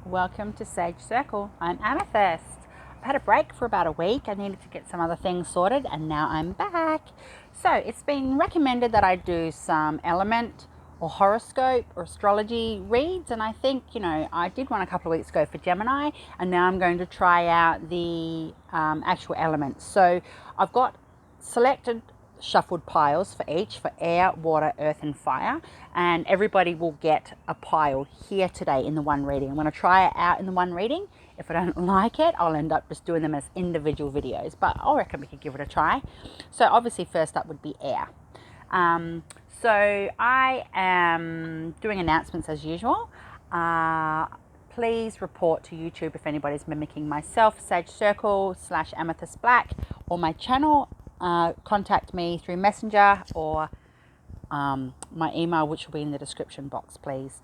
Welcome to Sage Circle. I'm Amythyst. I've had a break for about a week. I needed to get some other things sorted and now I'm back. So it's been recommended that I do some element or horoscope or astrology reads, and I think, I did one a couple of weeks ago for Gemini, and now I'm going to try out the actual elements. So I've got selected shuffled piles for each, for air, water, earth and fire, and everybody will get a pile here today in the one reading. I'm going to try it out in the one reading. If I don't like it, I'll end up just doing them as individual videos, but I reckon we could give it a try. So obviously first up would be air. So I am doing announcements as usual. Please report to YouTube if anybody's mimicking myself, Sage Circle / Amythyst Black, or my channel. Contact me through Messenger or my email, which will be in the description box, please.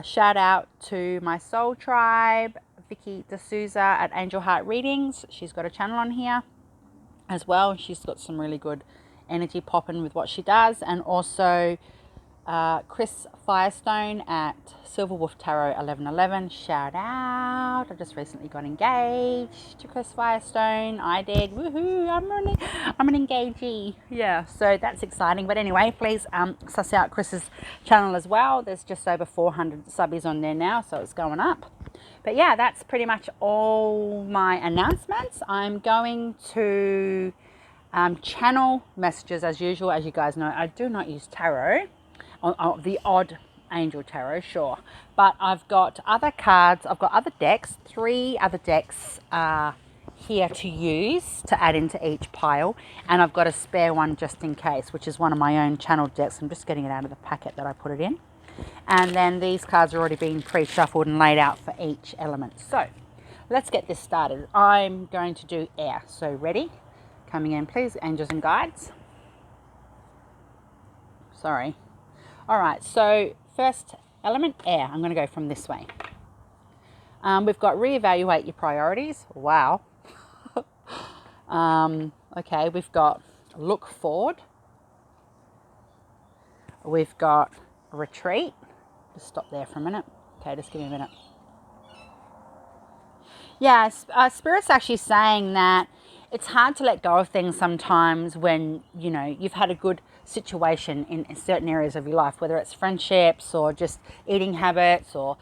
Shout out to my soul tribe, Vicky D'Souza at Angel Heart Readings. She's got a channel on here as well. She's got some really good energy popping with what she does. And also Chris Firestone at SilverWolf Tarot 1111. Shout out. I just recently got engaged to Chris Firestone. I did. Woohoo. I'm an engagee. Yeah, so that's exciting. But anyway, please suss out Chris's channel as well. There's just over 400 subbies on there now, so it's going up. But yeah, that's pretty much all my announcements. I'm going to channel messages as usual. As you guys know, I do not use tarot. The odd angel tarot, sure, but I've got other cards. I've got other decks. 3 other decks here to use to add into each pile, and I've got a spare one just in case, which is one of my own channel decks. I'm just getting it out of the packet that I put it in, and then these cards are already been pre-shuffled and laid out for each element. So let's get this started. I'm going to do air. So ready? Coming in, please, angels and guides. Sorry. All right, so first element, air. I'm going to go from this way. We've got reevaluate your priorities. Wow. Okay, we've got look forward. We've got retreat. Just stop there for a minute. Okay, just give me a minute. Yeah, Spirit's actually saying that it's hard to let go of things sometimes when, you've had a good situation in certain areas of your life, whether it's friendships or just eating habits or,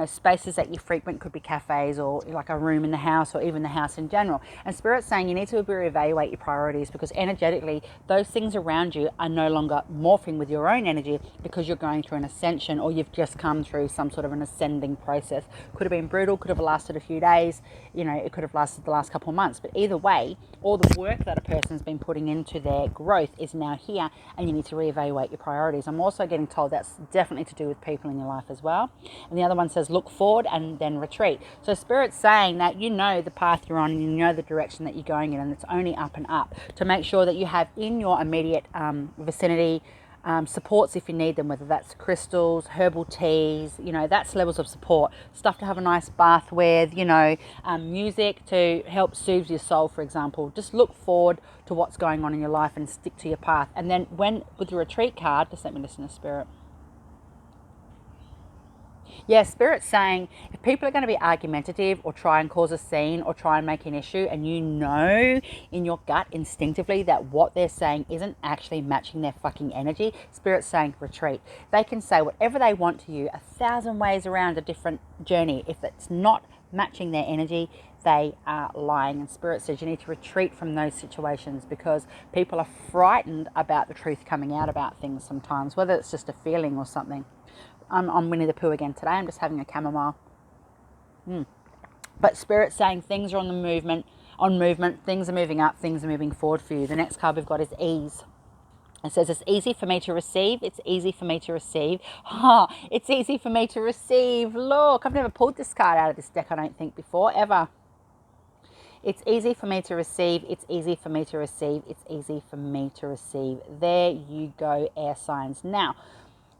spaces that you frequent. Could be cafes or like a room in the house or even the house in general. And Spirit's saying you need to reevaluate your priorities, because energetically those things around you are no longer morphing with your own energy, because you're going through an ascension, or you've just come through some sort of an ascending process. Could have been brutal, could have lasted a few days, it could have lasted the last couple of months, but either way, all the work that a person's been putting into their growth is now here, and you need to reevaluate your priorities. I'm also getting told that's definitely to do with people in your life as well. And the other one says look forward and then retreat. So Spirit's saying that you know the path you're on, and you know the direction that you're going in, and it's only up and up. To make sure that you have in your immediate vicinity supports if you need them, whether that's crystals, herbal teas, that's levels of support. Stuff to have a nice bath with, music to help soothe your soul, for example. Just look forward to what's going on in your life and stick to your path. And then with the retreat card, just let me listen to Spirit. Yeah, Spirit's saying if people are going to be argumentative or try and cause a scene or try and make an issue, and in your gut instinctively that what they're saying isn't actually matching their fucking energy, Spirit's saying retreat. They can say whatever they want to you 1,000 ways around a different journey. If it's not matching their energy, they are lying. And Spirit says you need to retreat from those situations, because people are frightened about the truth coming out about things sometimes, whether it's just a feeling or something. I'm Winnie the Pooh again today. I'm just having a chamomile. But Spirit's saying things are on movement. Things are moving up. Things are moving forward for you. The next card we've got is ease. It says it's easy for me to receive. It's easy for me to receive. It's easy for me to receive. Look, I've never pulled this card out of this deck, I don't think, before, ever. It's easy for me to receive. It's easy for me to receive. It's easy for me to receive. There you go, air signs. Now,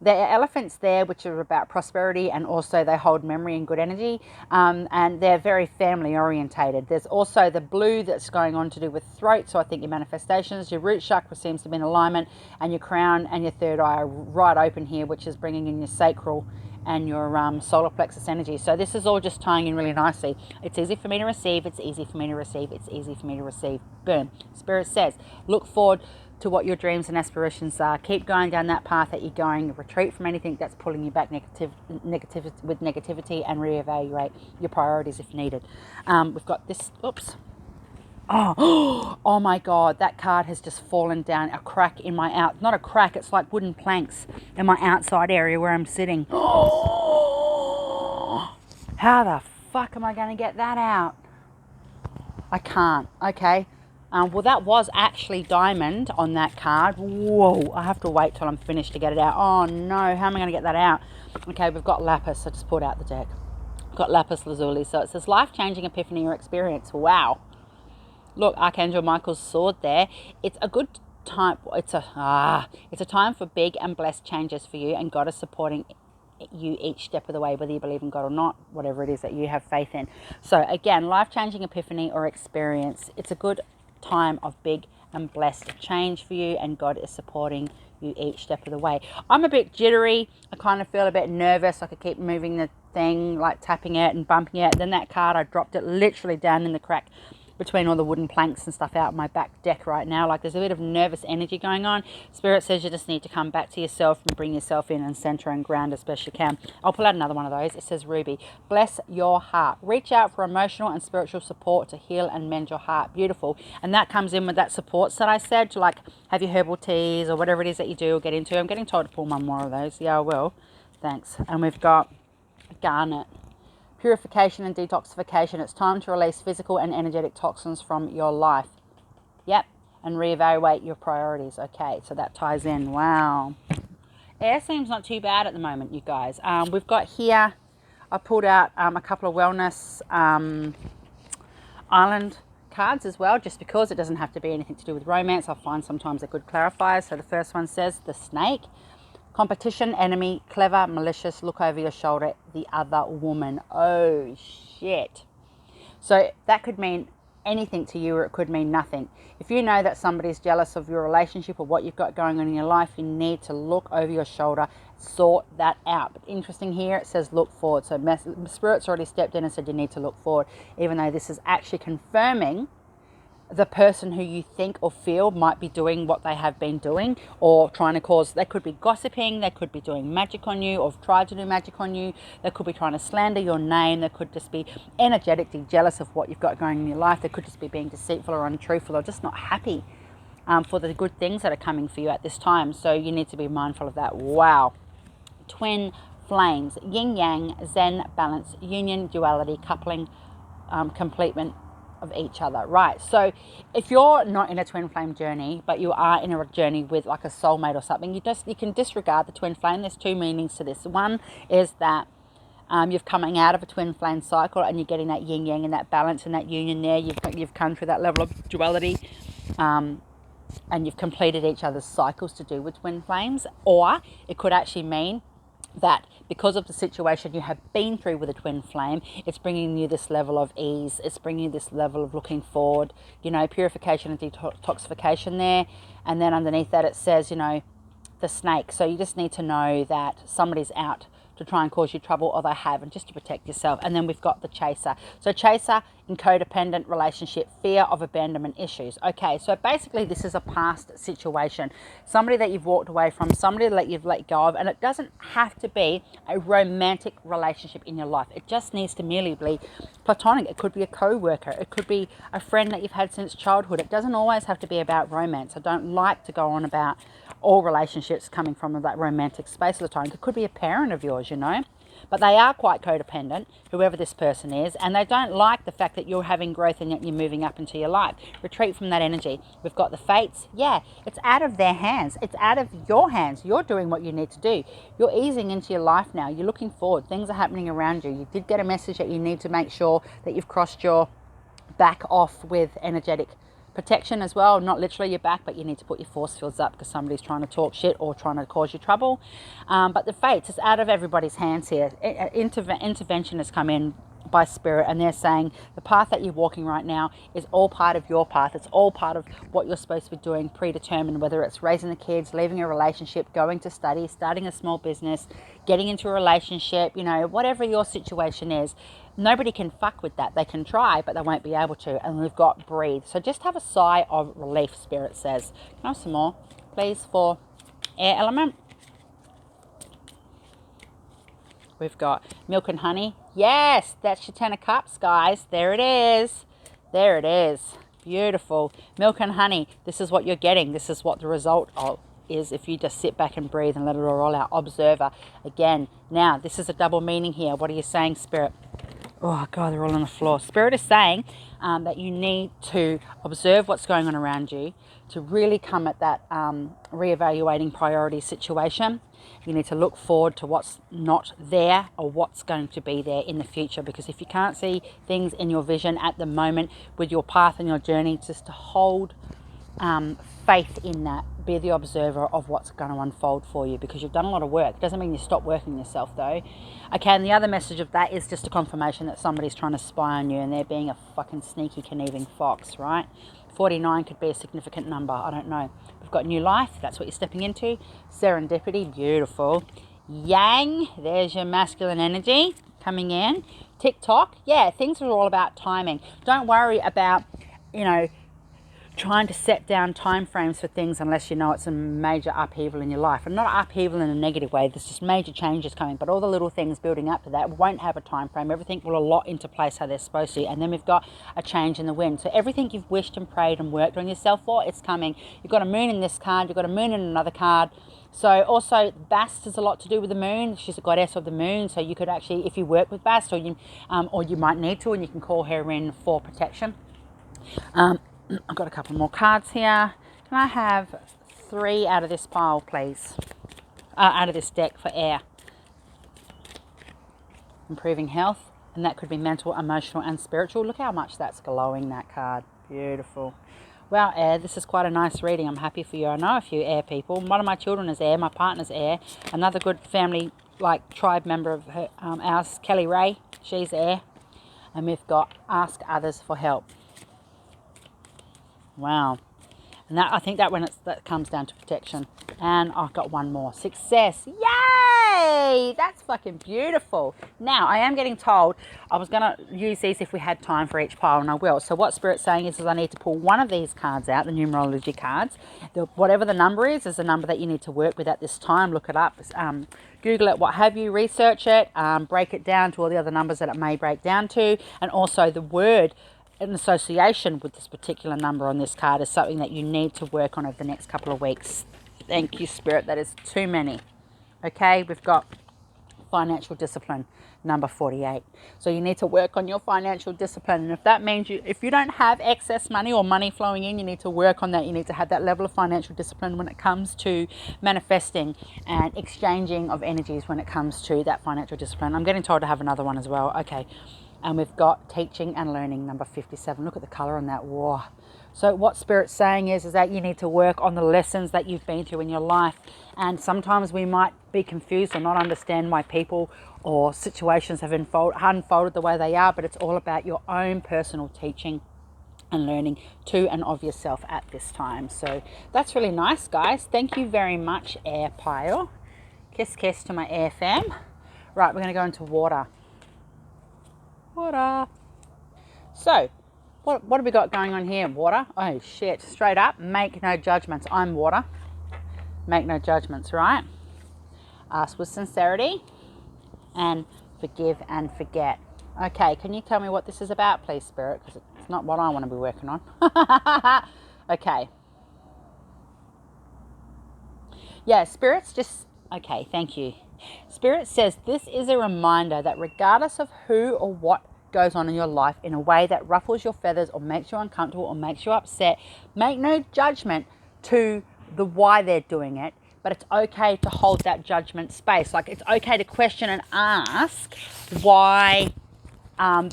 there are elephants there which are about prosperity, and also they hold memory and good energy, and they're very family orientated. There's also the blue that's going on to do with throat, so I think your manifestations, your root chakra seems to be in alignment, and your crown and your third eye are right open here, which is bringing in your sacral and your solar plexus energy. So this is all just tying in really nicely. It's easy for me to receive. It's easy for me to receive. It's easy for me to receive. Boom. Spirit says, look forward to what your dreams and aspirations are. Keep going down that path that you're going. Retreat from anything that's pulling you back with negativity, and reevaluate your priorities if needed. We've got this. Oops. Oh my God, that card has just fallen down a crack in my not a crack, it's like wooden planks in my outside area where I'm sitting. How the fuck am I going to get that out? I can't. Okay. Well, that was actually diamond on that card. Whoa, I have to wait till I'm finished to get it out. Oh no, how am I going to get that out? Okay, we've got lapis. I just pulled out the deck. We've got lapis lazuli. So it says life-changing epiphany or experience. Wow. Look, Archangel Michael's sword there. It's a good time. It's a time for big and blessed changes for you, and God is supporting you each step of the way, whether you believe in God or not, whatever it is that you have faith in. So again, life-changing epiphany or experience. It's a good time of big and blessed change for you, and God is supporting you each step of the way. I'm a bit jittery. I kind of feel a bit nervous. I could keep moving the thing, like tapping it and bumping it. Then that card, I dropped it literally down in the crack between all the wooden planks and stuff out my back deck right now. Like there's a bit of nervous energy going on. Spirit says you just need to come back to yourself and bring yourself in and center and ground as best you can. I'll pull out another one of those. It says Ruby. Bless your heart. Reach out for emotional and spiritual support to heal and mend your heart. Beautiful. And that comes in with that supports that I said, to like have your herbal teas or whatever it is that you do or get into. I'm getting told to pull one more of those. Yeah, I will. Thanks. And we've got garnet. Purification and detoxification. It's time to release physical and energetic toxins from your life. Yep. And reevaluate your priorities. Okay, so that ties in. Wow. Air seems not too bad at the moment, you guys. We've got here, I pulled out a couple of wellness island cards as well, just because it doesn't have to be anything to do with romance. I find sometimes a good clarifier. So the first one says the snake. Competition, enemy, clever, malicious, look over your shoulder, the other woman. Oh, shit. So that could mean anything to you, or it could mean nothing. If you know that somebody's jealous of your relationship or what you've got going on in your life, you need to look over your shoulder, sort that out. But interesting here, it says look forward. So Spirit's already stepped in and said you need to look forward, even though this is actually confirming the person who you think or feel might be doing what they have been doing, or trying to cause. They could be gossiping, they could be doing magic on you, or tried to do magic on you. They could be trying to slander your name. They could just be energetically jealous of what you've got going in your life. They could just be being deceitful or untruthful, or just not happy for the good things that are coming for you at this time. So you need to be mindful of that. Wow. Twin flames, yin yang, zen, balance, union, duality, coupling, completement of each other. Right, so if you're not in a twin flame journey, but you are in a journey with like a soulmate or something, you can disregard the twin flame. There's two meanings to this. One is that you're coming out of a twin flame cycle and you're getting that yin yang and that balance and that union there. You've come through that level of duality, and you've completed each other's cycles to do with twin flames. Or it could actually mean that because of the situation you have been through with a twin flame, it's bringing you this level of ease. It's bringing you this level of looking forward, purification and detoxification there. And then underneath that it says, the snake. So you just need to know that somebody's out to try and cause you trouble, or they have, and just to protect yourself. And then we've got the chaser. So chaser in codependent relationship, fear of abandonment issues. Okay, so basically this is a past situation. Somebody that you've walked away from, somebody that you've let go of, and it doesn't have to be a romantic relationship in your life. It just needs to merely be platonic. It could be a co-worker. It could be a friend that you've had since childhood. It doesn't always have to be about romance. I don't like to go on about all relationships coming from that romantic space all the time. It could be a parent of yours, but they are quite codependent, whoever this person is, and they don't like the fact that you're having growth and yet you're moving up into your life. Retreat from that energy. We've got the fates. Yeah, it's out of their hands. It's out of your hands. You're doing what you need to do. You're easing into your life now. You're looking forward. Things are happening around you. You did get a message that you need to make sure that you've crossed your back off with energetic protection as well, not literally your back, but you need to put your force fields up because somebody's trying to talk shit or trying to cause you trouble. But the fates, it's out of everybody's hands here. Intervention has come in by Spirit, and they're saying the path that you're walking right now is all part of your path. It's all part of what you're supposed to be doing, predetermined, whether it's raising the kids, leaving a relationship, going to study, starting a small business, getting into a relationship, you know, whatever your situation is. Nobody can fuck with that. They can try, but they won't be able to. And we've got breathe. So just have a sigh of relief, Spirit says. Can I have some more, please, for air element? We've got milk and honey. Yes, that's your 10 of cups, guys. There it is. There it is. Beautiful. Milk and honey. This is what you're getting. This is what the result of is if you just sit back and breathe and let it all roll out. Observer. Again, now, this is a double meaning here. What are you saying, Spirit? Oh, God, they're all on the floor. Spirit is saying that you need to observe what's going on around you, to really come at that reevaluating priority situation. You need to look forward to what's not there or what's going to be there in the future, because if you can't see things in your vision at the moment with your path and your journey, just to hold faith in that. Be the observer of what's going to unfold for you, because you've done a lot of work. Doesn't mean you stop working yourself though. Okay, and the other message of that is just a confirmation that somebody's trying to spy on you and they're being a fucking sneaky, conniving fox, right? 49 could be a significant number. I don't know. We've got new life. That's what you're stepping into. Serendipity. Beautiful. Yang. There's your masculine energy coming in. TikTok. Yeah, things are all about timing. Don't worry about, you know, trying to set down time frames for things unless you know it's a major upheaval in your life. And not upheaval in a negative way, there's just major changes coming, but all the little things building up to that won't have a time frame. Everything will allot into place how they're supposed to. And then we've got a change in the wind. So everything you've wished and prayed and worked on yourself for, it's coming. You've got a moon in this card, you've got a moon in another card. So also Bast has a lot to do with the moon. She's a goddess of the moon. So you could actually, if you work with Bast, or you might need to, and you can call her in for protection. I've got a couple more cards here. Can I have 3 out of this pile, please? Out of this deck for air. Improving health. And that could be mental, emotional, and spiritual. Look how much that's glowing, that card. Beautiful. Well, air, this is quite a nice reading. I'm happy for you. I know a few air people. One of my children is air. My partner's air. Another good family, like tribe member of her, ours, Kelly Ray. She's air. And we've got ask others for help. Wow. And that, I think that that comes down to protection. And I've got one more. Success. Yay! That's fucking beautiful. Now, I am getting told I was going to use these if we had time for each pile, and I will. So what Spirit's saying is I need to pull one of these cards out, the numerology cards. Whatever the number is a number that you need to work with at this time. Look it up. Google it, what have you, research it, break it down to all the other numbers that it may break down to, and also the word in association with this particular number on this card is something that you need to work on over the next couple of weeks. Thank you, Spirit. That is too many. Okay, we've got financial discipline, number 48. So you need to work on your financial discipline. And if that means if you don't have excess money or money flowing in, you need to work on that. You need to have that level of financial discipline when it comes to manifesting and exchanging of energies when it comes to that financial discipline. I'm getting told to have another one as well. Okay. And we've got teaching and learning, number 57. Look at the color on that. Whoa. So what Spirit's saying is that you need to work on the lessons that you've been through in your life. And sometimes we might be confused or not understand why people or situations have unfolded the way they are, but it's all about your own personal teaching and learning to and of yourself at this time. So that's really nice, guys. Thank you very much, air pile. Kiss, kiss to my air fam. Right, we're going to go into water. Water. So, what have we got going on here? Water. Oh, shit. Straight up, make no judgments. I'm water. Make no judgments, right? Ask with sincerity and forgive and forget. Okay, can you tell me what this is about, please, Spirit? Because it's not what I want to be working on. Okay. Yeah, Spirit's just... Okay, thank you. Spirit says this is a reminder that regardless of who or what goes on in your life in a way that ruffles your feathers or makes you uncomfortable or makes you upset, make no judgment to the why they're doing it, but it's okay to hold that judgment space. Like, it's okay to question and ask why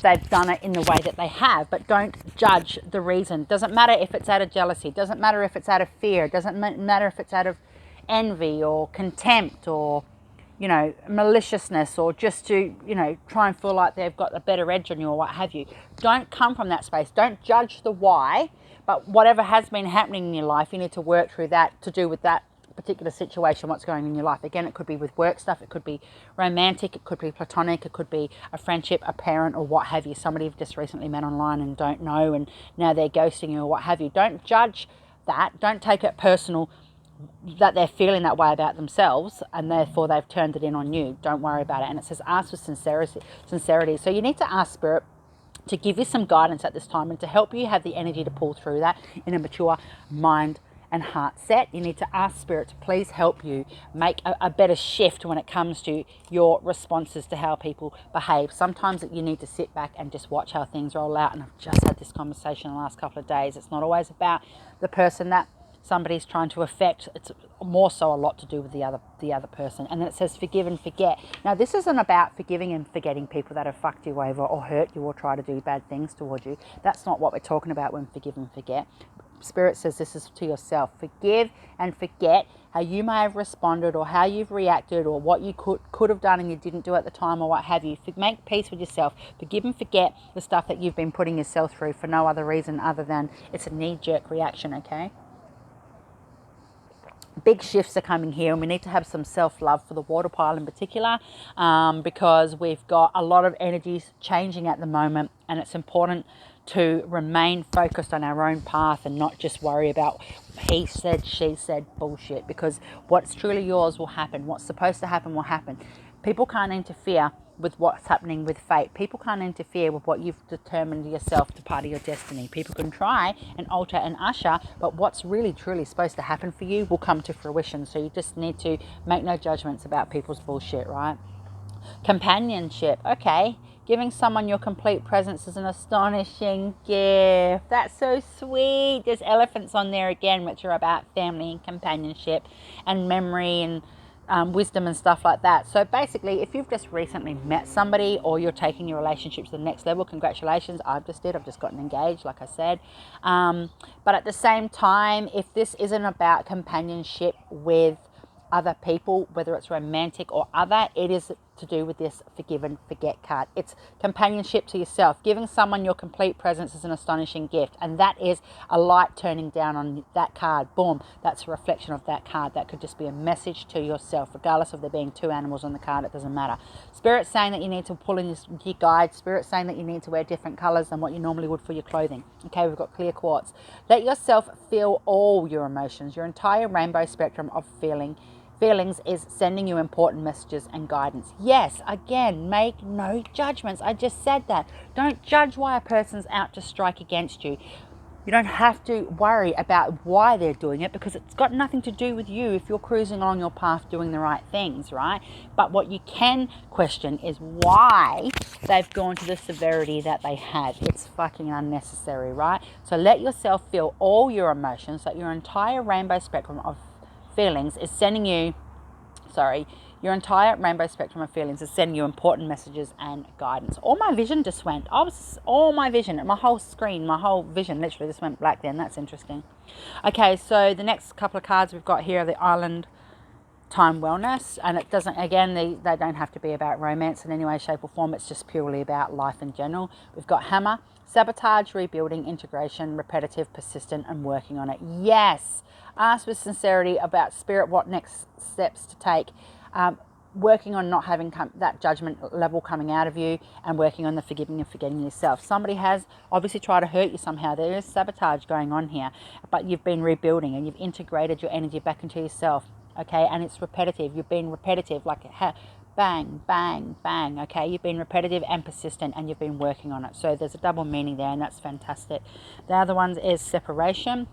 they've done it in the way that they have, but don't judge the reason. Doesn't matter if it's out of jealousy, doesn't matter if it's out of fear, doesn't matter if it's out of envy or contempt or you know, maliciousness, or just to, you know, try and feel like they've got a better edge on you or what have you. Don't come from that space. Don't judge the why, but whatever has been happening in your life, you need to work through that to do with that particular situation, what's going on in your life. Again, it could be with work stuff, it could be romantic, it could be platonic, it could be a friendship, a parent, or what have you. Somebody you've just recently met online and don't know, and now they're ghosting you or what have you. Don't judge that. Don't take it personal that they're feeling that way about themselves and therefore they've turned it in on you. Don't worry about it. And it says ask with sincerity. So you need to ask Spirit to give you some guidance at this time and to help you have the energy to pull through that in a mature mind and heart set. You need to ask Spirit to please help you make a better shift when it comes to your responses to how people behave. Sometimes you need to sit back and just watch how things roll out. And I've just had this conversation the last couple of days. It's not always about the person that somebody's trying to affect. It's more so a lot to do with the other person. And then it says forgive and forget. Now this isn't about forgiving and forgetting people that have fucked you over or hurt you or try to do bad things towards you. That's not what we're talking about when forgive and forget. Spirit says this is to yourself. Forgive and forget how you may have responded or how you've reacted or what you could have done and you didn't do at the time or what have you. Make peace with yourself. Forgive and forget the stuff that you've been putting yourself through for no other reason other than it's a knee-jerk reaction, okay? Big shifts are coming here, and we need to have some self-love for the water pile in particular, because we've got a lot of energies changing at the moment, and it's important to remain focused on our own path and not just worry about he said, she said bullshit, because what's truly yours will happen. What's supposed to happen will happen. People can't interfere with what's happening with fate. People can't interfere with what you've determined yourself to part of your destiny. People can try and alter and usher, but what's really truly supposed to happen for you will come to fruition. So you just need to make no judgments about people's bullshit, right? Companionship, okay. Giving someone your complete presence is an astonishing gift. That's so sweet. There's elephants on there again, which are about family and companionship and memory and wisdom and stuff like that. So basically, if you've just recently met somebody or you're taking your relationship to the next level, congratulations. I've just gotten engaged, like I said. But at the same time, if this isn't about companionship with other people, whether it's romantic or other, it is to do with this forgive and forget card. It's companionship to yourself. Giving someone your complete presence is an astonishing gift, and that is a light turning down on that card. Boom, that's a reflection of that card. That could just be a message to yourself, regardless of there being two animals on the card. It doesn't matter. Spirit's saying that you need to pull in your guide. Spirit's saying that you need to wear different colors than what you normally would for your clothing. Okay, we've got clear quartz. Let yourself feel all your emotions, your entire rainbow spectrum of feelings is sending you important messages and guidance. Yes, again, make no judgments. I just said that. Don't judge why a person's out to strike against you. You don't have to worry about why they're doing it, because it's got nothing to do with you if you're cruising along your path doing the right things, right? But what you can question is why they've gone to the severity that they have. It's fucking unnecessary, right? So let yourself feel all your emotions, that your entire rainbow spectrum of feelings is sending you, your entire rainbow spectrum of feelings is sending you important messages and guidance. All my vision just went, my whole screen, my whole vision literally just went black then. That's interesting. Okay, so the next couple of cards we've got here are the Island Time Wellness, and it doesn't, again, they don't have to be about romance in any way, shape or form. It's just purely about life in general. We've got Hammer, sabotage, rebuilding, integration, repetitive, persistent, and working on it. Yes. Ask with sincerity about Spirit what next steps to take, working on not having that judgment level coming out of you, and working on the forgiving and forgetting yourself. Somebody has obviously tried to hurt you somehow. There is sabotage going on here, but you've been rebuilding and you've integrated your energy back into yourself, okay? And it's repetitive. You've been repetitive, like bang, bang, bang, okay? You've been repetitive and persistent, and you've been working on it. So there's a double meaning there, and that's fantastic. The other one is separation.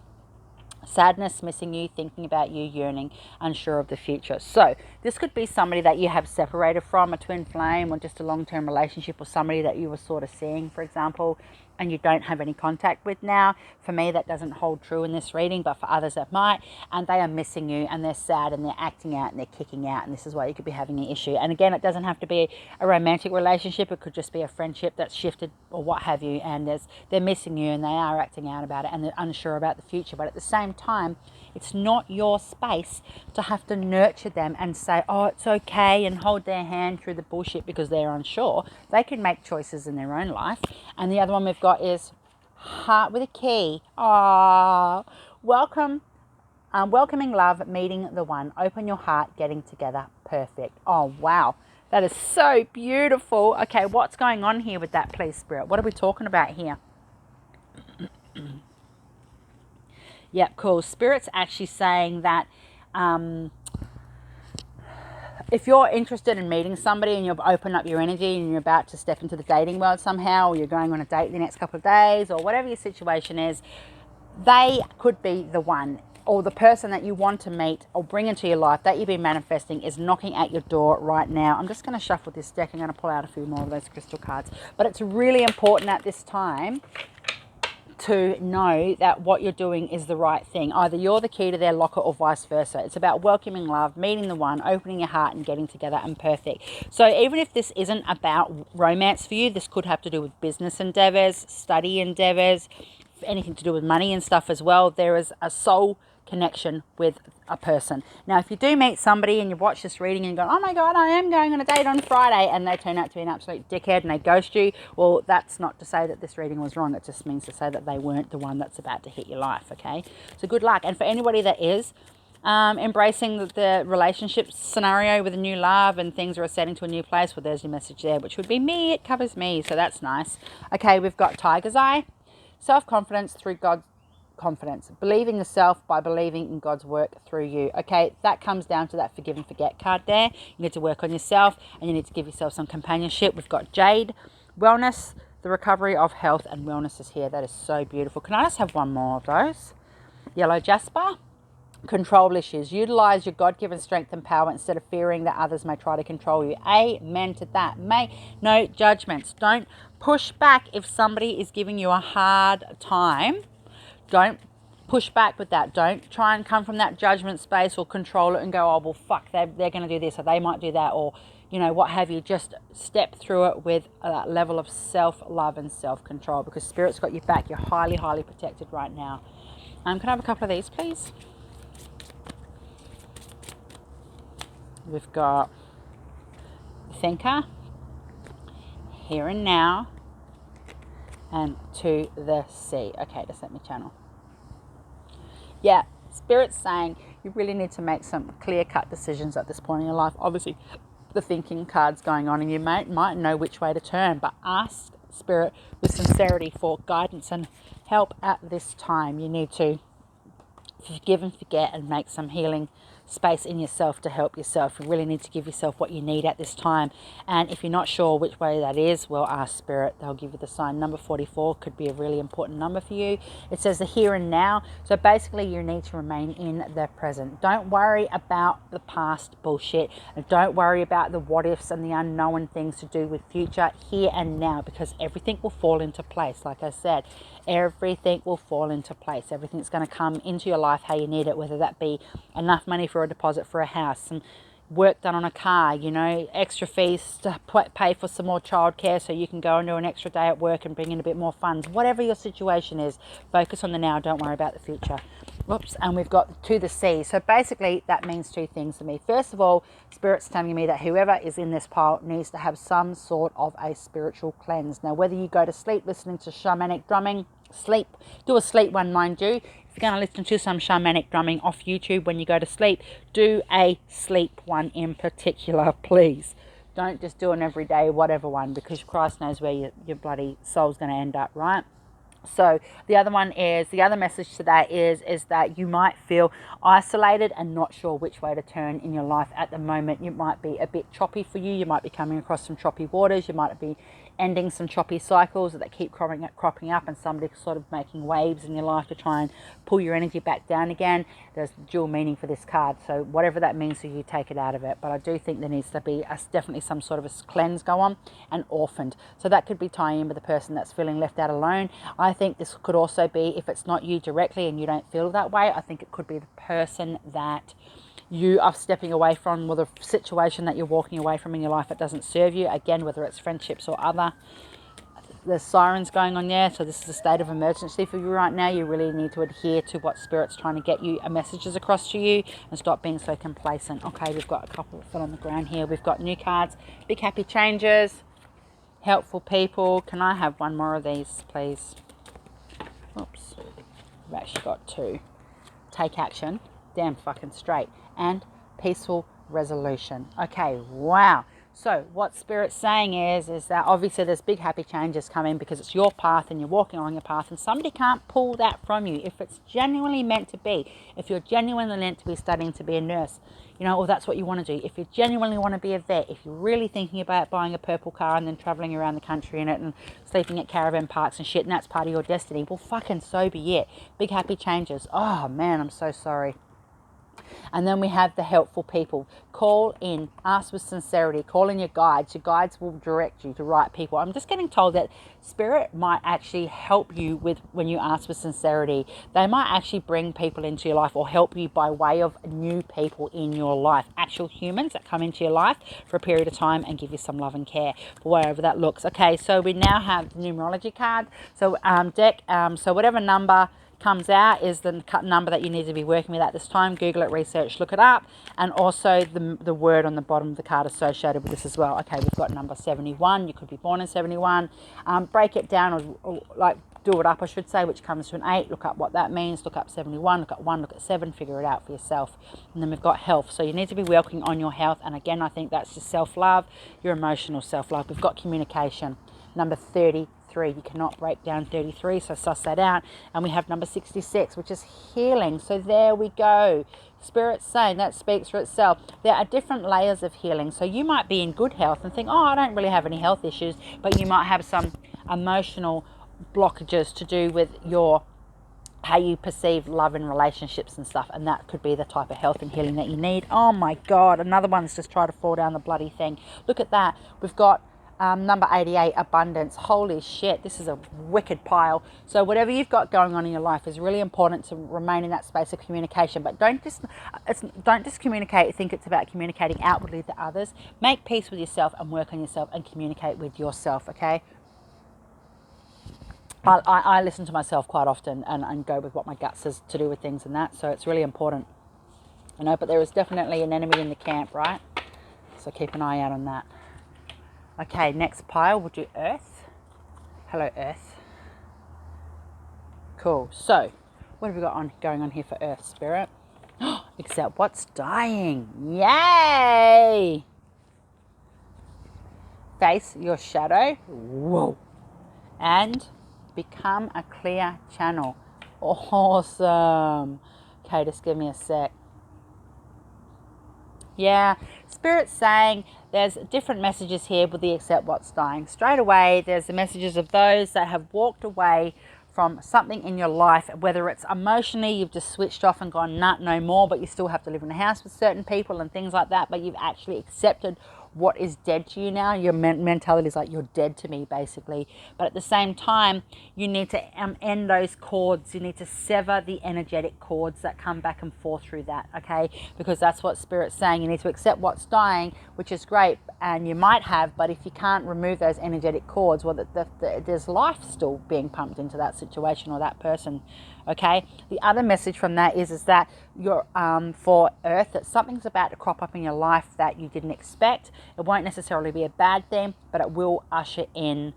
Sadness, missing you, thinking about you, yearning, unsure of the future. So this could be somebody that you have separated from, a twin flame, or just a long-term relationship, or somebody that you were sort of seeing, for example, and you don't have any contact with now. For me, that doesn't hold true in this reading, but for others it might, and they are missing you, and they're sad, and they're acting out, and they're kicking out, and this is why you could be having an issue. And again, it doesn't have to be a romantic relationship. It could just be a friendship that's shifted or what have you, and they're missing you, and they are acting out about it, and they're unsure about the future. But at the same time, it's not your space to have to nurture them and say, oh, it's okay, and hold their hand through the bullshit because they're unsure. They can make choices in their own life. And the other one we've got is heart with a key. Ah, welcoming love, meeting the one. Open your heart, getting together. Perfect. Oh, wow. That is so beautiful. Okay, what's going on here with that, please, Spirit? What are we talking about here? Yeah, cool. Spirit's actually saying that if you're interested in meeting somebody and you've opened up your energy and you're about to step into the dating world somehow, or you're going on a date the next couple of days, or whatever your situation is, they could be the one, or the person that you want to meet or bring into your life that you've been manifesting is knocking at your door right now. I'm just going to shuffle this deck. I'm going to pull out a few more of those crystal cards. But it's really important at this time to know that what you're doing is the right thing. Either you're the key to their locker or vice versa. It's about welcoming love, meeting the one, opening your heart and getting together, and perfect. So even if this isn't about romance for you, this could have to do with business endeavors, study endeavors, anything to do with money and stuff as well. There is a soul connection with a person. Now, if you do meet somebody and you watch this reading and go, oh my God, I am going on a date on Friday, and they turn out to be an absolute dickhead and they ghost you, well, that's not to say that this reading was wrong. It just means to say that they weren't the one that's about to hit your life, okay? So good luck. And for anybody that is embracing the relationship scenario with a new love and things are setting to a new place, well, there's your message there, which would be me. It covers me, so that's nice. Okay, we've got Tiger's Eye. Self-confidence through God's confidence. Believe in yourself by believing in God's work through you. Okay, that comes down to that forgive and forget card there. You need to work on yourself and you need to give yourself some companionship. We've got Jade, wellness, the recovery of health and wellness is here. That is so beautiful. Can I just have one more of those? Yellow jasper. Control issues. Utilize your God-given strength and power instead of fearing that others may try to control you. Amen to that. No judgments. Don't push back if somebody is giving you a hard time. Don't push back with that. Don't try and come from that judgment space or control it and go, oh, well, fuck, they're going to do this or they might do that, or, you know, what have you. Just step through it with a level of self-love and self-control, because Spirit's got your back. You're highly, highly protected right now. Can I have a couple of these, please? We've got Thinker, Here and Now, and To the Sea. Okay, just let me channel. Yeah, Spirit's saying you really need to make some clear-cut decisions at this point in your life. Obviously, the thinking card's going on and you might know which way to turn, but ask Spirit with sincerity for guidance and help at this time. You need to forgive and forget and make some healing space in yourself to help yourself. You really need to give yourself what you need at this time. And if you're not sure which way that is, well, ask Spirit. They'll give you the sign. Number 44 could be a really important number for you. It says the here and now. So basically you need to remain in the present. Don't worry about the past bullshit. And don't worry about the what ifs and the unknown things to do with future. Here and now, because everything will fall into place. Like I said, everything will fall into place. Everything's going to come into your life how you need it, whether that be enough money for a deposit for a house, some work done on a car, you know, extra fees to pay for some more childcare so you can go and do an extra day at work and bring in a bit more funds. Whatever your situation is, focus on the now. Don't worry about the future. Whoops. And we've got To the Sea. So basically that means two things to me. First of all, Spirit's telling me that whoever is in this pile needs to have some sort of a spiritual cleanse. Now, whether you go to sleep listening to shamanic drumming, do a sleep one, mind you. If you're going to listen to some shamanic drumming off YouTube when you go to sleep, do a sleep one in particular, please. Don't just do an everyday whatever one, because Christ knows where your bloody soul's going to end up, right? So the other one is, the other message to that is that you might feel isolated and not sure which way to turn in your life at the moment. You might be a bit choppy for you. You might be coming across some choppy waters. You might be ending some choppy cycles that keep cropping up, and somebody sort of making waves in your life to try and pull your energy back down again. There's dual meaning for this card, so whatever that means to you, take it out of it. But I do think there needs to be definitely some sort of a cleanse go on, and orphaned. So that could be tying in with the person that's feeling left out alone. I think this could also be, if it's not you directly and you don't feel that way, I think it could be the person that you are stepping away from, or the situation that you're walking away from in your life that doesn't serve you. Again, whether it's friendships or other. there's sirens going on there, so this is a state of emergency for you right now. You really need to adhere to what Spirit's trying to get you, messages across to you, and stop being so complacent. Okay, we've got a couple that fell on the ground here. We've got new cards, big happy changes, helpful people. Can I have one more of these, please? Oops, we've actually got two. Take action, damn fucking straight, and peaceful resolution. Okay, wow. So what Spirit's saying is that obviously there's big happy changes coming because it's your path and you're walking along your path, and somebody can't pull that from you if it's genuinely meant to be. If you're genuinely meant to be studying to be a nurse, you know, or that's what you want to do. If you genuinely want to be a vet, if you're really thinking about buying a purple car and then traveling around the country in it and sleeping at caravan parks and shit, and that's part of your destiny, well, fucking so be it. Big happy changes. Oh man, I'm so sorry. And then we have the helpful people. Call in, ask with sincerity, call in your guides. Your guides will direct you to right people. I'm just getting told that Spirit might actually help you with when you ask with sincerity. They might actually bring people into your life or help you by way of new people in your life. Actual humans that come into your life for a period of time and give you some love and care for wherever that looks. Okay, so we now have the numerology card. So deck, so whatever number comes out is the number that you need to be working with at this time. Google it, research, look it up, and also the word on the bottom of the card associated with this as well. Okay, we've got number 71. You could be born in 71. Break it down, or like do it up, I should say, which comes to an 8. Look up what that means. Look up 71. Look at 1. Look at 7. Figure it out for yourself. And then we've got health. So you need to be working on your health. And again, I think that's your self-love, your emotional self-love. We've got communication. Number 30. You cannot break down 33, so suss that out. And we have number 66, which is healing. So there we go. Spirit's saying that speaks for itself. There are different layers of healing. So you might be in good health and think, oh, I don't really have any health issues, but you might have some emotional blockages to do with your how you perceive love in relationships and stuff, and that could be the type of health and healing that you need. Oh my God, another one's just tried to fall down the bloody thing. Look at that. We've got number 88, abundance. Holy shit, this is a wicked pile. So whatever you've got going on in your life is really important to remain in that space of communication, but don't just communicate, think it's about communicating outwardly to others. Make peace with yourself and work on yourself and communicate with yourself, okay? I listen to myself quite often and go with what my gut says to do with things and that, so it's really important, you know, but there is definitely an enemy in the camp, right? So keep an eye out on that. Okay, next pile, we'll do Earth. Hello, Earth. Cool. So, what have we got going on here for Earth, Spirit? Except what's dying. Yay! Face your shadow. Whoa. And become a clear channel. Awesome. Okay, just give me a sec. Yeah, Spirit's saying there's different messages here with the accept what's dying. Straight away, there's the messages of those that have walked away from something in your life, whether it's emotionally, you've just switched off and gone, nah, no more, but you still have to live in a house with certain people and things like that, but you've actually accepted what is dead to you now. Your mentality is like, you're dead to me, basically. But at the same time, you need to end those cords. You need to sever the energetic cords that come back and forth through that, okay? Because that's what Spirit's saying. You need to accept what's dying, which is great, and you might have, but if you can't remove those energetic cords, well, there's life still being pumped into that situation or that person, okay? The other message from that is that you're for Earth, that something's about to crop up in your life that you didn't expect. It won't necessarily be a bad thing, but it will usher in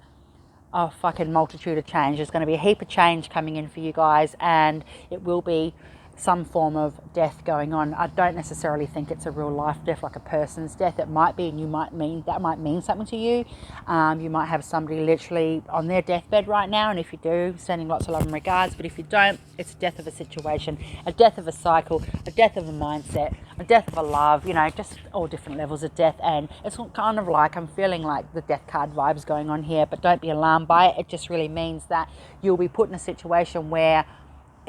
a fucking multitude of change. There's going to be a heap of change coming in for you guys, and it will be some form of death going on. I don't necessarily think it's a real life death, like a person's death. It might be, and that might mean something to you. You might have somebody literally on their deathbed right now, and if you do, sending lots of love and regards. But if you don't, it's a death of a situation, a death of a cycle, a death of a mindset, a death of a love, you know, just all different levels of death. And it's kind of like, I'm feeling like the death card vibes going on here, but don't be alarmed by it. It just really means that you'll be put in a situation where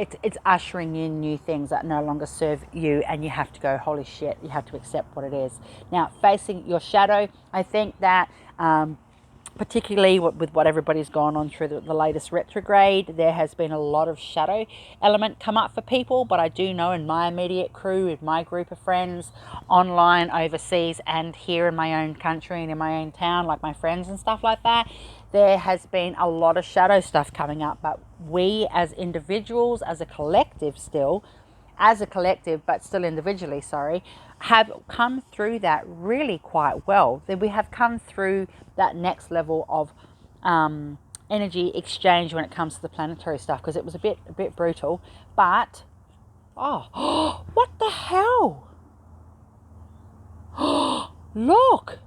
it's ushering in new things that no longer serve you, and you have to go, holy shit, you have to accept what it is. Now, facing your shadow, I think that particularly with what everybody's gone on through the latest retrograde, there has been a lot of shadow element come up for people. But I do know in my immediate crew, in my group of friends, online, overseas, and here in my own country and in my own town, like my friends and stuff like that, there has been a lot of shadow stuff coming up, but we as individuals, as a collective still, as a collective, but still individually, sorry, have come through that really quite well. That we have come through that next level of energy exchange when it comes to the planetary stuff, because it was a bit brutal. But oh, what the hell? Look!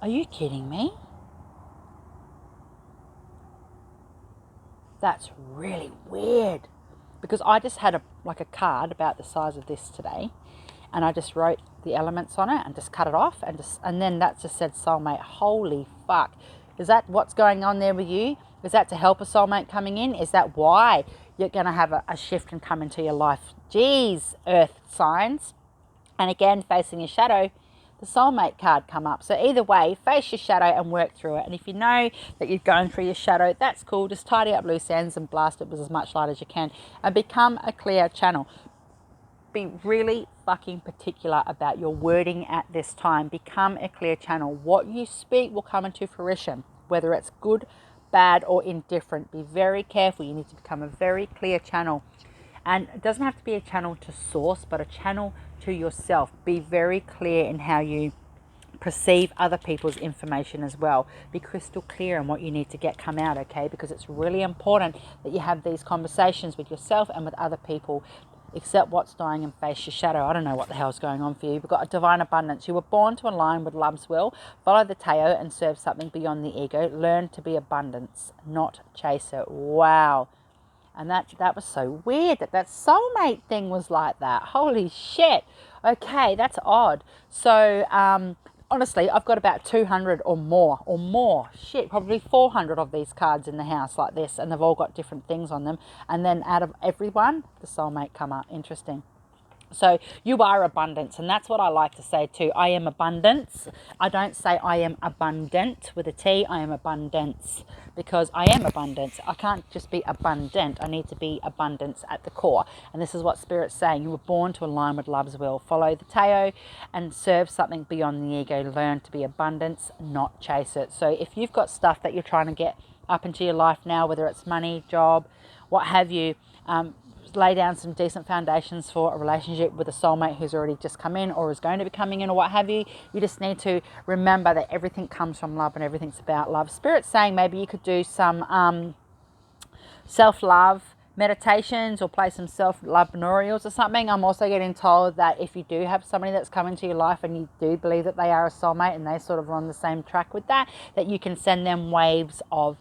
Are you kidding me? That's really weird, because I just had a card about the size of this today, and I just wrote the elements on it and just cut it off, and then that just said soulmate. Holy fuck. Is that what's going on there with you? Is that to help a soulmate coming in? Is that why you're going to have a shift and come into your life? Geez, earth signs. And again, facing your shadow, the soulmate card come up. So either way, face your shadow and work through it. And if you know that you're going through your shadow, that's cool. Just tidy up loose ends and blast it with as much light as you can and become a clear channel. Be really fucking particular about your wording at this time. Become a clear channel. What you speak will come into fruition, whether it's good, bad, or indifferent. Be very careful. You need to become a very clear channel. And it doesn't have to be a channel to source, but a channel to yourself. Be very clear in how you perceive other people's information as well. Be crystal clear on what you need to get come out, okay? Because it's really important that you have these conversations with yourself and with other people. Accept what's dying and face your shadow. I don't know what the hell's going on for you. We've got a divine abundance. You were born to align with love's will. Follow the Tarot and serve something beyond the ego. Learn to be abundance, not chaser. Wow. And that was so weird that soulmate thing was like that. Holy shit. Okay, that's odd. So, honestly, I've got about 200 or more. Shit, probably 400 of these cards in the house like this, and they've all got different things on them. And then out of everyone, the soulmate come up. Interesting. So you are abundance, and that's what I like to say too. I am abundance. I don't say I am abundant with a T. I am abundance, because I am abundance. I can't just be abundant. I need to be abundance at the core. And this is what Spirit's saying. You were born to align with love's will. Follow the Tarot and serve something beyond the ego. Learn to be abundance, not chase it. So if you've got stuff that you're trying to get up into your life now, whether it's money, job, what have you, lay down some decent foundations for a relationship with a soulmate who's already just come in or is going to be coming in or what have you. You just need to remember that everything comes from love and everything's about love. Spirit's saying maybe you could do some self-love meditations or play some self-love binaurals or something. I'm also getting told that if you do have somebody that's come into your life and you do believe that they are a soulmate and they sort of are on the same track with that you can send them waves of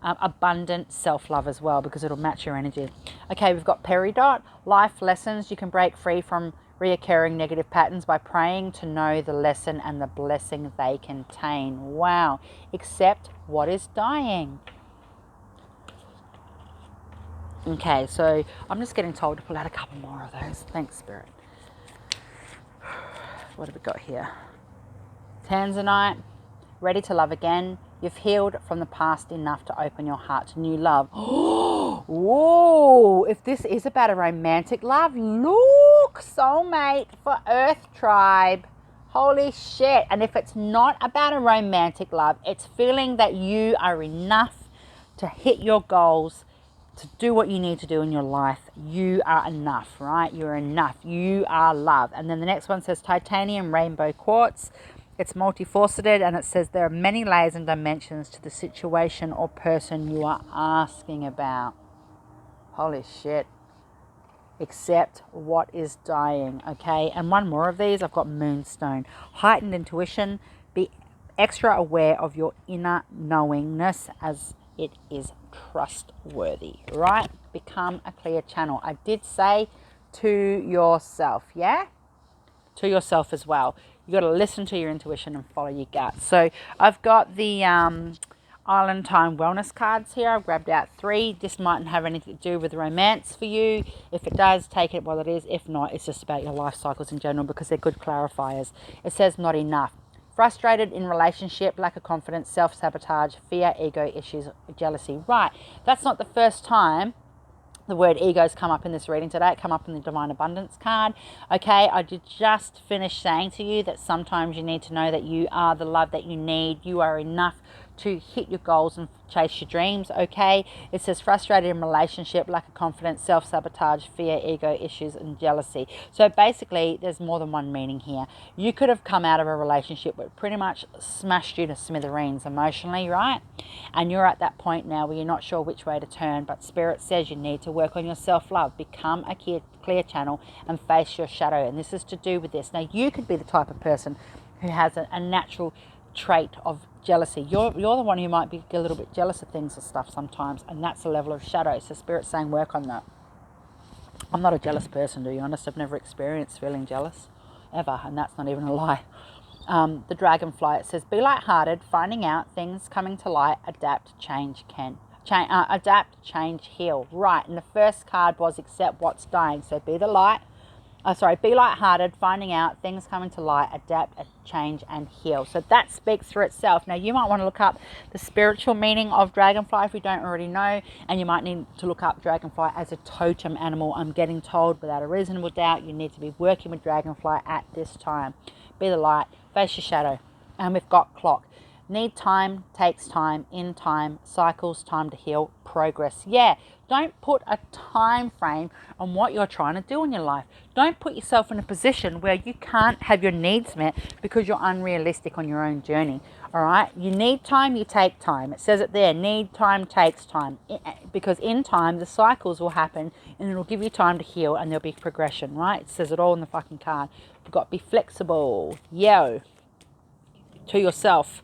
abundant self-love as well, because it'll match your energy. Okay, we've got peridot. Life lessons. You can break free from reoccurring negative patterns by praying to know the lesson and the blessing they contain. Wow. Accept what is dying. Okay, so I'm just getting told to pull out a couple more of those. Thanks, Spirit. What have we got here? Tanzanite. Ready to love again. You've healed from the past enough to open your heart to new love. Whoa! If this is about a romantic love, look, soulmate for Earth Tribe. Holy shit. And if it's not about a romantic love, it's feeling that you are enough to hit your goals, to do what you need to do in your life. You are enough, right? You're enough. You are love. And then the next one says titanium rainbow quartz. It's multifaceted, and it says there are many layers and dimensions to the situation or person you are asking about. Holy shit. Accept what is dying, okay? And one more of these, I've got moonstone. Heightened intuition. Be extra aware of your inner knowingness as it is trustworthy, right? Become a clear channel. I did say to yourself, yeah? To yourself as well. You got to listen to your intuition and follow your gut. So I've got the Island Time Wellness cards here. I've grabbed out 3. This mightn't have anything to do with romance for you. If it does, take it while it is. If not, it's just about your life cycles in general, because they're good clarifiers. It says not enough. Frustrated in relationship, lack of confidence, self-sabotage, fear, ego issues, jealousy. Right. That's not the first time The word ego's come up in this reading today. It come up in the Divine Abundance card. Okay, I did just finish saying to you that sometimes you need to know that you are the love that you need. You are enough to hit your goals and chase your dreams. Okay, it says frustrated in relationship, lack of confidence, self-sabotage, fear, ego issues, and jealousy. So basically there's more than one meaning here. You could have come out of a relationship that pretty much smashed you to smithereens emotionally, right? And you're at that point now where you're not sure which way to turn, but Spirit says you need to work on your self-love, become a clear channel, and face your shadow. And this is to do with this. Now you could be the type of person who has a natural trait of jealousy. You're the one who might be a little bit jealous of things and stuff sometimes, and that's a level of shadow. So Spirit's saying work on that. I'm not a jealous person, to be honest. I've never experienced feeling jealous ever, and that's not even a lie. The dragonfly, it says be lighthearted, finding out things coming to light, adapt, change, adapt, change, heal. Right, and the first card was accept what's dying. So be lighthearted, finding out things coming to light, adapt, change, and heal. So that speaks for itself. Now you might want to look up the spiritual meaning of dragonfly if you don't already know, and you might need to look up dragonfly as a totem animal. I'm getting told without a reasonable doubt you need to be working with dragonfly at this time. Be the light, face your shadow. And we've got clock. Need time, takes time, in time, cycles, time to heal, progress. Yeah, don't put a time frame on what you're trying to do in your life. Don't put yourself in a position where you can't have your needs met because you're unrealistic on your own journey. All right, you need time, you take time. It says it there, need time, takes time. Because in time, the cycles will happen and it'll give you time to heal and there'll be progression, right? It says it all in the fucking card. You've got to be flexible. Yo. To yourself.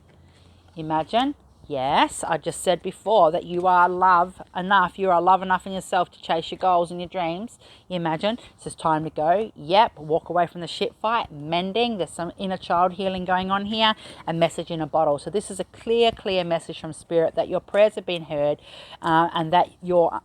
Imagine, yes, I just said before that you are love enough. You are love enough in yourself to chase your goals and your dreams. You imagine, it's time to go. Yep, walk away from the shit fight, mending. There's some inner child healing going on here. A message in a bottle. So this is a clear message from Spirit that your prayers have been heard, and that your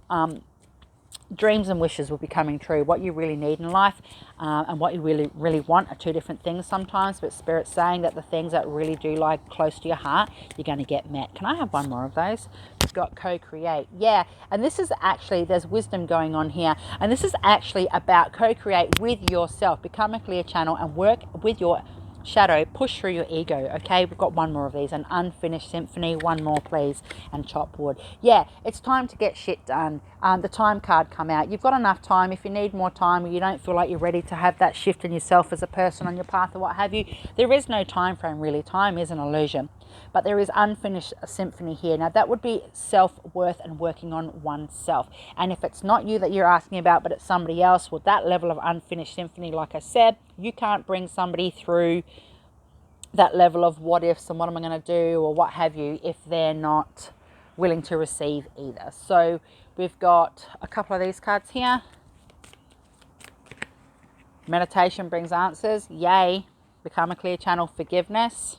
dreams and wishes will be coming true. What you really need in life and what you really want are two different things sometimes, but Spirit's saying that the things that really do lie close to your heart, you're going to get met. Can I have one more of those? We've got co-create. Yeah, and this is actually, there's wisdom going on here, and this is actually about co-create with yourself. Become a clear channel and work with your shadow, push through your ego. Okay, we've got one more of these, an unfinished symphony. One more please, and chop wood. Yeah, it's time to get shit done. The time card come out. You've got enough time. If you need more time or you don't feel like you're ready to have that shift in yourself as a person on your path or what have you, there is no time frame really. Time is an illusion, but there is unfinished symphony here. Now that would be self-worth and working on oneself. And if it's not you that you're asking about, but it's somebody else, well, that level of unfinished symphony, like I said, you can't bring somebody through that level of what ifs and what am I going to do or what have you if they're not willing to receive either. So we've got a couple of these cards here. Meditation brings answers. Yay. Become a clear channel. Forgiveness.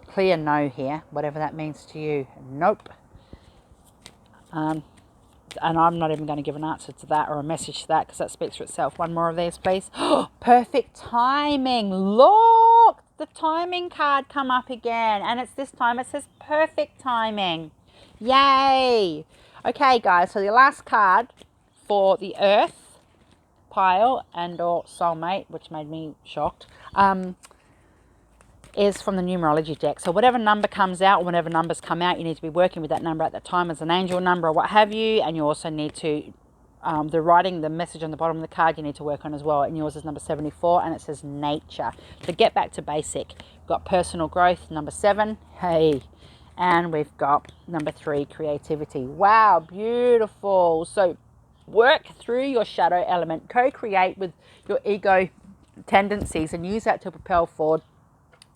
Clear no here, whatever that means to you. Nope. And I'm not even going to give an answer to that or a message to that because that speaks for itself. One more of these, please. Perfect timing. Look, the timing card come up again, and it's this time it says perfect timing. Yay. Okay, guys, so the last card for the earth pile and or soulmate, which made me shocked, is from the numerology deck. So whatever number comes out, or whenever numbers come out, you need to be working with that number at that time as an angel number or what have you. And you also need to, the message on the bottom of the card, you need to work on as well. And yours is number 74, and it says nature. So get back to basic. We've got personal growth, number 7. Hey. And we've got number 3, creativity. Wow, beautiful. So work through your shadow element. Co-create with your ego tendencies and use that to propel forward,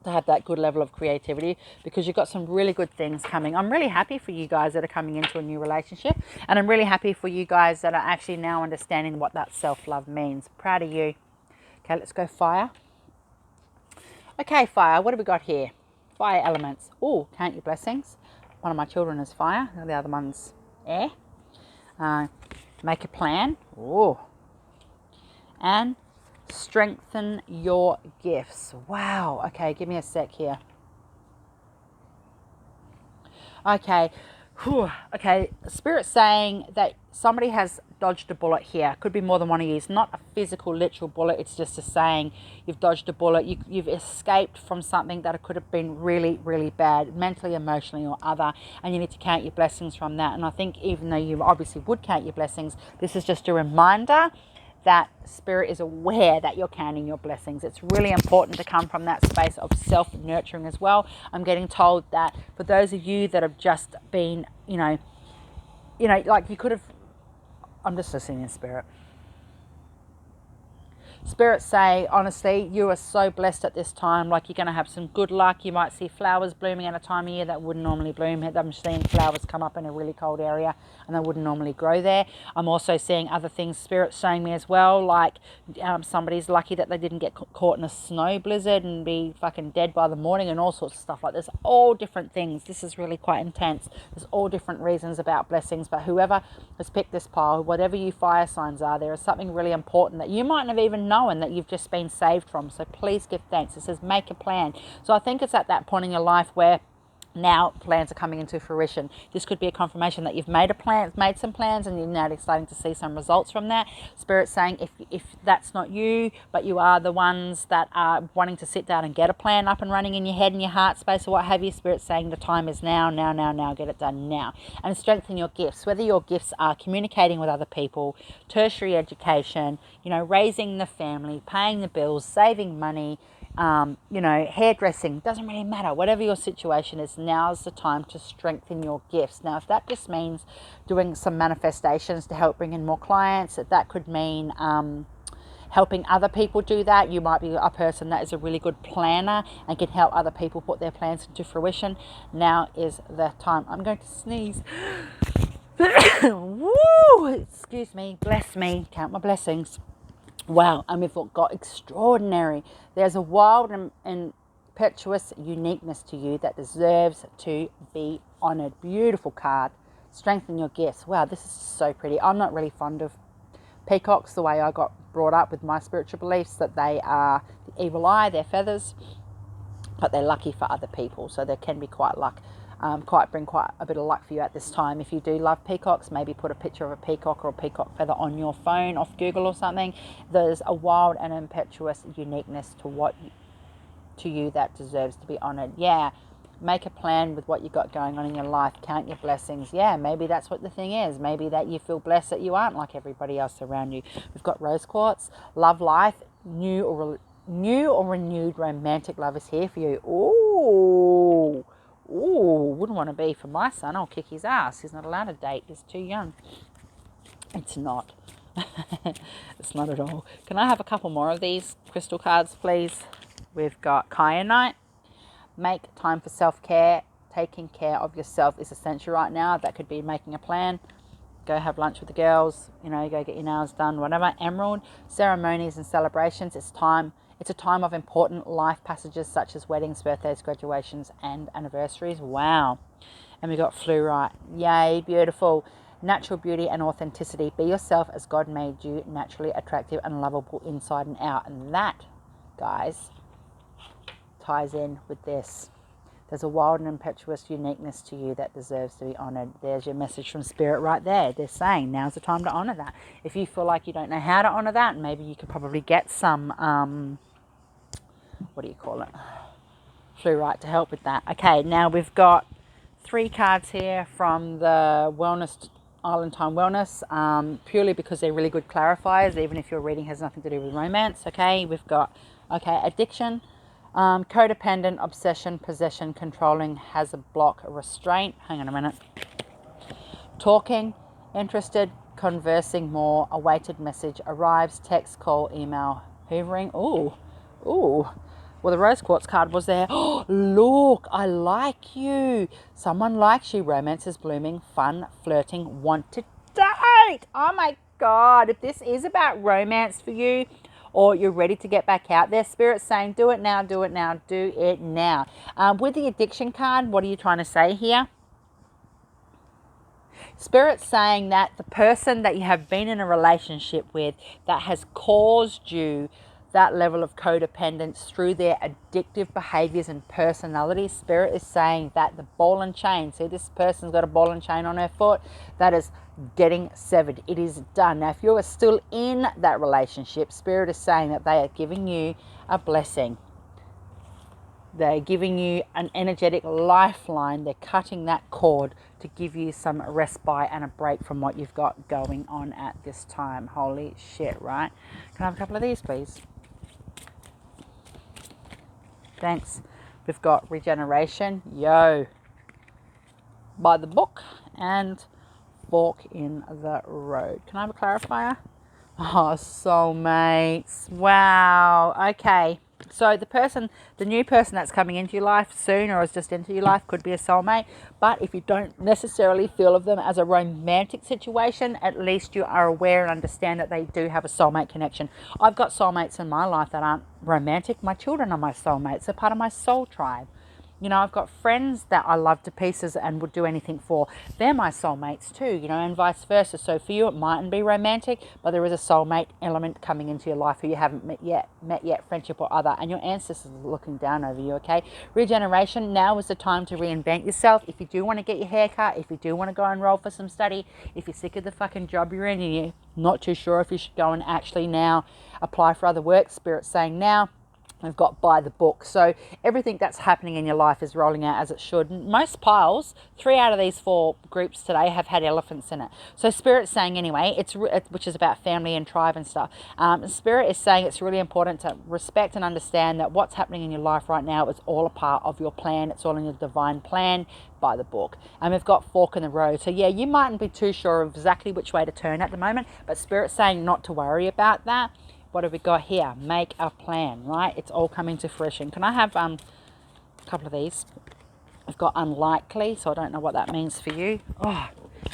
to have that good level of creativity, because you've got some really good things coming. I'm really happy for you guys that are coming into a new relationship, and I'm really happy for you guys that are actually now understanding what that self-love means. Proud of you. Okay, let's go fire. Okay, fire, what have we got here? Fire elements. Oh, count your blessings. One of my children is fire, the other one's air. Make a plan. Oh. And strengthen your gifts. Wow. Okay, give me a sec here. Okay, Whew. Okay, Spirit's saying that somebody has dodged a bullet here. Could be more than one of you. It's not a physical, literal bullet. It's just a saying you've dodged a bullet. You've escaped from something that could have been really, really bad, mentally, emotionally, or other. And you need to count your blessings from that. And I think even though you obviously would count your blessings, this is just a reminder that Spirit is aware that you're counting your blessings. It's really important to come from that space of self-nurturing as well. I'm getting told that for those of you that have just been, like you could have, I'm just listening in Spirit. Spirits say, honestly, you are so blessed at this time. Like you're going to have some good luck. You might see flowers blooming at a time of year that wouldn't normally bloom. I'm seeing flowers come up in a really cold area and they wouldn't normally grow there. I'm also seeing other things Spirit's showing me as well. Like somebody's lucky that they didn't get caught in a snow blizzard and be fucking dead by the morning and all sorts of stuff like this. All different things. This is really quite intense. There's all different reasons about blessings. But whoever has picked this pile, whatever you fire signs are, there is something really important that you might not have even known that you've just been saved from. So please give thanks. It says make a plan. So I think it's at that point in your life where now plans are coming into fruition. This could be a confirmation that you've made some plans and you're now starting to see some results from that. Spirit's saying if that's not you, but you are the ones that are wanting to sit down and get a plan up and running in your head and your heart space or what have you, Spirit's saying the time is now, get it done now. And strengthen your gifts, whether your gifts are communicating with other people, tertiary education, raising the family, paying the bills, saving money, hairdressing, doesn't really matter. Whatever your situation is, now's the time to strengthen your gifts. Now, if that just means doing some manifestations to help bring in more clients, that could mean helping other people do that. You might be a person that is a really good planner and can help other people put their plans into fruition. Now is the time. I'm going to sneeze. Woo! Excuse me. Bless me. Count my blessings. Wow, and we've got extraordinary. There's a wild and impetuous uniqueness to you that deserves to be honoured. Beautiful card. Strengthen your gifts. Wow, this is so pretty. I'm not really fond of peacocks the way I got brought up with my spiritual beliefs that they are the evil eye, they're feathers, but they're lucky for other people. So they can be quite bring quite a bit of luck for you at this time. If you do love peacocks, maybe put a picture of a peacock or a peacock feather on your phone off Google or something. There's a wild and impetuous uniqueness to you that deserves to be honored. Yeah, make a plan with what you got going on in your life. Count your blessings. Yeah, maybe that's what the thing is. Maybe that you feel blessed that you aren't like everybody else around you. We've got rose quartz, love life, new or renewed romantic love is here for you. Ooh, wouldn't want to be for my son. I'll kick his ass. He's not allowed to date. He's too young. It's not. It's not at all. Can I have a couple more of these crystal cards, please? We've got kyanite. Make time for self-care. Taking care of yourself is essential right now. That could be making a plan. Go have lunch with the girls. Go get your nails done, whatever. Emerald. Ceremonies and celebrations. It's a time of important life passages such as weddings, birthdays, graduations, and anniversaries. Wow. And we got fluorite. Yay, beautiful. Natural beauty and authenticity. Be yourself as God made you, naturally attractive and lovable inside and out. And that, guys, ties in with this. There's a wild and impetuous uniqueness to you that deserves to be honoured. There's your message from Spirit right there. They're saying now's the time to honour that. If you feel like you don't know how to honour that, maybe you could probably get some, fluorite to help with that. Okay, now we've got 3 cards here from the Island Time Wellness, purely because they're really good clarifiers, even if your reading has nothing to do with romance. Okay, we've got, addiction, codependent, obsession, possession, controlling, has a block, a restraint. Hang on a minute. Talking, interested, conversing more, awaited message, arrives, text, call, email, hoovering. Ooh. Well, the rose quartz card was there. Oh, look, I like you. Someone likes you. Romance is blooming, fun, flirting, want to date. Oh my God. If this is about romance for you, or you're ready to get back out there, Spirit's saying, do it now, do it now, do it now. With the addiction card, what are you trying to say here? Spirit's saying that the person that you have been in a relationship with that has caused you that level of codependence through their addictive behaviors and personality. Spirit is saying that the ball and chain, see this person's got a ball and chain on her foot, that is getting severed. It is done. Now, if you are still in that relationship, Spirit is saying that they are giving you a blessing. They're giving you an energetic lifeline. They're cutting that cord to give you some respite and a break from what you've got going on at this time. Holy shit, right? Can I have a couple of these, please? Thanks. We've got regeneration. Yo. By the book. And fork in the road. Can I have a clarifier? Oh, soulmates. Wow. Okay. So the new person that's coming into your life soon or is just into your life could be a soulmate. But if you don't necessarily feel of them as a romantic situation, at least you are aware and understand that they do have a soulmate connection. I've got soulmates in my life that aren't romantic. My children are my soulmates. They're part of my soul tribe. You know, I've got friends that I love to pieces and would do anything for. They're my soulmates too, you know, and vice versa. So for you, it mightn't be romantic, but there is a soulmate element coming into your life who you haven't met yet, friendship or other, and your ancestors are looking down over you, okay? Regeneration, now is the time to reinvent yourself. If you do want to get your hair cut, if you do want to go enroll for some study, if you're sick of the fucking job you're in and you're not too sure if you should go and actually now apply for other work, Spirit's saying now, we've got by the book. So everything that's happening in your life is rolling out as it should. Most piles, 3 out of these 4 groups today have had elephants in it. So Spirit's saying anyway, which is about family and tribe and stuff. Spirit is saying it's really important to respect and understand that what's happening in your life right now is all a part of your plan. It's all in your divine plan by the book. And we've got fork in the road. So yeah, you mightn't be too sure of exactly which way to turn at the moment, but Spirit's saying not to worry about that. What have we got here? Make a plan, right? It's all coming to fruition. Can I have a couple of these? We've got unlikely, so I don't know what that means for you. Oh,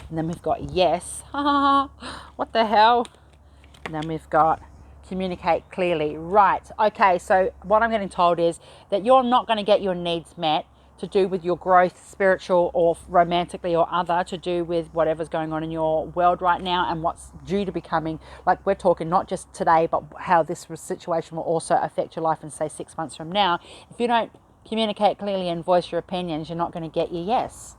and then we've got yes. What the hell? And then we've got communicate clearly. Right. Okay, so what I'm getting told is that you're not going to get your needs met to do with your growth, spiritual or romantically or other, to do with whatever's going on in your world right now and what's due to be coming. Like, we're talking not just today, but how this situation will also affect your life in, say, 6 months from now. If you don't communicate clearly and voice your opinions, you're not going to get your yes.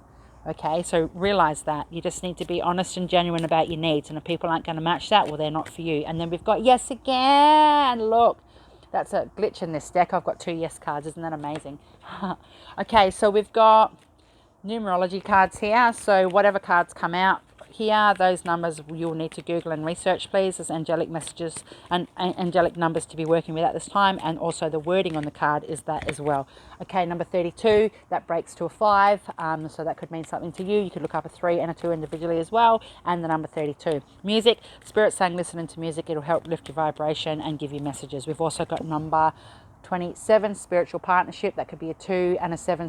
Okay, so realize that. You just need to be honest and genuine about your needs. And if people aren't going to match that, well, they're not for you. And then we've got yes again. Look. That's a glitch in this deck. I've got 2 yes cards. Isn't that amazing? Okay, so we've got numerology cards here. So whatever cards come out here, those numbers you'll need to Google and research, please. There's angelic messages and angelic numbers to be working with at this time. And also the wording on the card is that as well. Okay, number 32, that breaks to a 5. So that could mean something to you. You could look up a 3 and a 2 individually as well. And the number 32. Music, Spirit saying listening to music. It'll help lift your vibration and give you messages. We've also got number 27, spiritual partnership. That could be a 2 and a 7